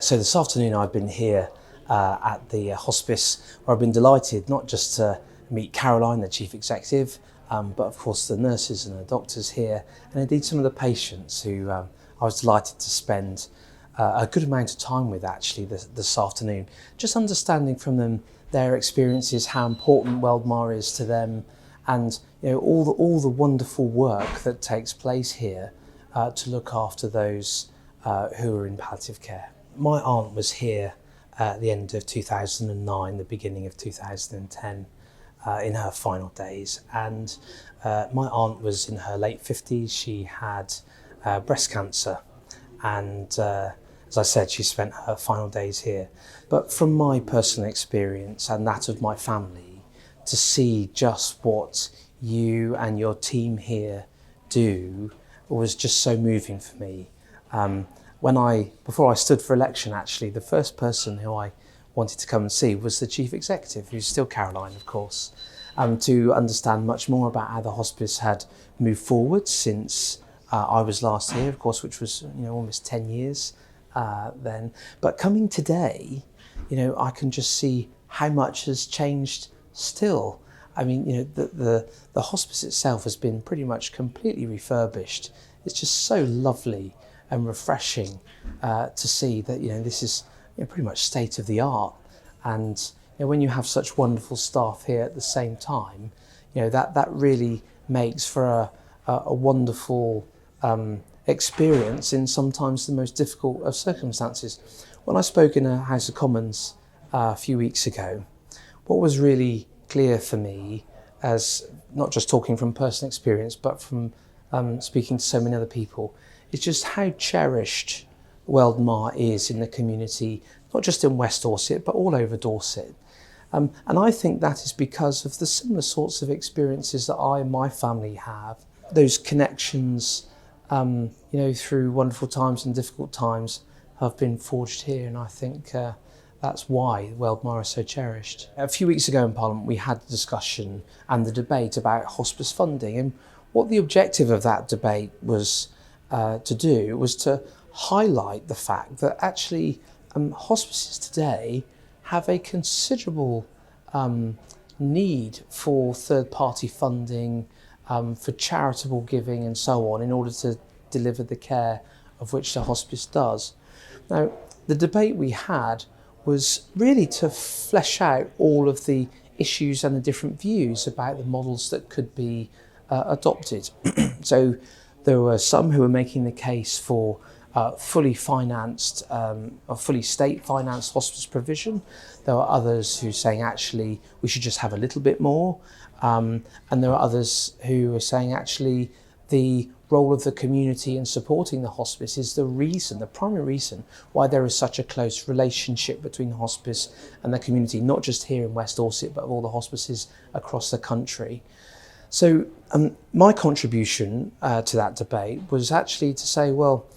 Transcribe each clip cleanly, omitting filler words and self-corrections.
So this afternoon I've been here at the hospice, where I've been delighted not just to meet Caroline, the Chief Executive, but of course the nurses and the doctors here, and indeed some of the patients who I was delighted to spend a good amount of time with actually this afternoon, just understanding from them their experiences, how important Weldmar is to them, and all the wonderful work that takes place here to look after those who are in palliative care. My aunt was here at the end of 2009, the beginning of 2010, in her final days, and my aunt was in her late 50s. She had breast cancer, and as I said, she spent her final days here. But from my personal experience and that of my family, to see just what you and your team here do was just so moving for me. Before I stood for election, actually, the first person who I wanted to come and see was the Chief Executive, who's still Caroline, of course, to understand much more about how the hospice had moved forward since I was last here, of course, which was almost 10 years then. But coming today, I can just see how much has changed still. I mean, the hospice itself has been pretty much completely refurbished. It's just so lovely and refreshing to see that this is pretty much state of the art, and when you have such wonderful staff here at the same time, that really makes for a wonderful experience in sometimes the most difficult of circumstances. When I spoke in a House of Commons a few weeks ago, what was really clear for me, as not just talking from personal experience but from speaking to so many other people, is just how cherished Weldmar is in the community, not just in West Dorset, but all over Dorset. And I think that is because of the similar sorts of experiences that I and my family have. Those connections, through wonderful times and difficult times, have been forged here, and I think that's why Weldmar is so cherished. A few weeks ago in Parliament, we had the discussion and the debate about hospice funding, and what the objective of that debate was to highlight the fact that actually hospices today have a considerable need for third-party funding, for charitable giving and so on, in order to deliver the care of which the hospice does. Now, the debate we had was really to flesh out all of the issues and the different views about the models that could be adopted. So there were some who were making the case for fully financed or fully state-financed hospice provision. There were others who were saying actually we should just have a little bit more, and there were others who were saying actually the role of the community in supporting the hospice is the primary reason why there is such a close relationship between the hospice and the community, not just here in West Dorset, but all the hospices across the country. So my contribution to that debate was actually to say, well,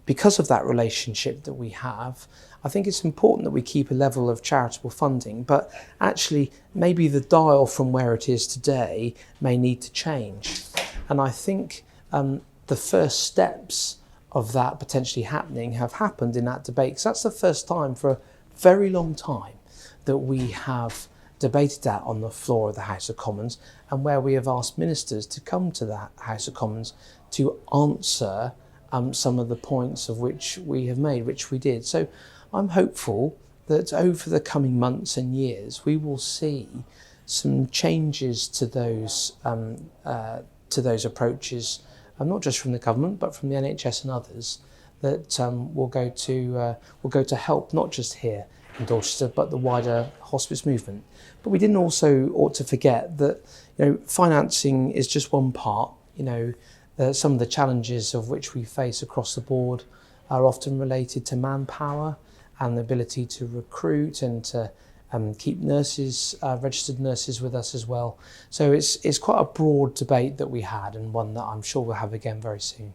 because of that relationship that we have, I think it's important that we keep a level of charitable funding, but actually maybe the dial from where it is today may need to change. And I think the first steps of that potentially happening have happened in that debate, because that's the first time for a very long time that we have debated that on the floor of the House of Commons, and where we have asked ministers to come to the House of Commons to answer some of the points of which we have made, which we did. So I'm hopeful that over the coming months and years we will see some changes to those approaches, not just from the government but from the NHS and others, that will go to help not just here in Dorset but the wider hospice movement. But we didn't also ought to forget that financing is just one part. Some of the challenges of which we face across the board are often related to manpower and the ability to recruit and to keep nurses, registered nurses with us as well. So it's quite a broad debate that we had, and one that I'm sure we'll have again very soon.